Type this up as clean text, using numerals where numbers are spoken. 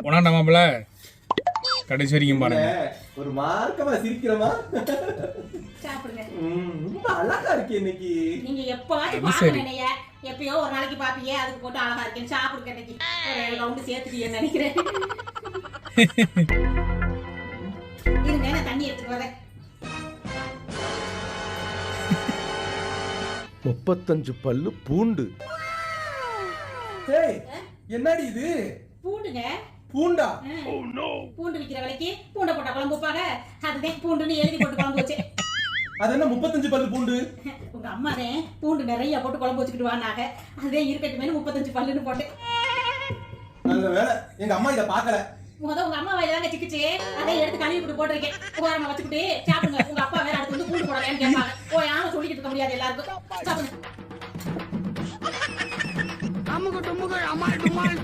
உணாண்டா மாப்பிள்ள கடைசி வரைக்கும் பாருங்க. ஒரு மார்க்கமா சிரிக்கிறமா சாப்பிடுங்க. ரொம்ப அழகா இருக்கு இன்னைக்கு. நீங்க எப்பவாச்சும் பாக்கலையே, எப்பயோ ஒரு நாளைக்கு பாப்பீங்க, அதுக்கு போட்டு அழகா இருக்கேன் சாப்பிடுங்க. இன்னைக்கு ஒரு ரவுண்ட் சேர்த்துட்டீங்கன்னு நினைக்கிறேன். இருங்க நான் தண்ணி எடுத்துட்டு வரேன். 35 பல்லு பூண்டு. ஏய் என்னடி இது? பூண்டுங்க. பூண்டா? பூண்டு விக்கிற விலைக்கு பூண்டை போட்டா குழம்பு வைப்பாங்க. அதுதான் பூண்டுன்னு எழுதி போட்டு குழம்பு வச்சேன். அது என்ன 35 பல்லு பூண்டு? உங்க அம்மா தான் பூண்டு நிறைய போட்டு குழம்பு வச்சுக்கிட்டு வாங்க. அதே இருக்கட்டுமே 35 பல்லுன்னு போட்டேன். நல்ல வேலை எங்க அம்மா இத பார்க்கல. உங்க அம்மா வாயில தாங்க சிக்கிச்சு. அதை எடுத்து கழுவி போட்டு போட்டிருக்கேன். ஓரமா வச்சுக்கிட்டு சாப்பிடுங்க. உங்க அப்பா வேற அடுத்து வந்து பூண்டு போடலையான்னு கேட்பாங்க. ஓ யாரும் சொல்லிக்கிட்டு இருக்க முடியாது எல்லாருக்கும். சாப்பிடுங்க. அம்முக்கு டும்முக்கு அம்மா டும்மாள்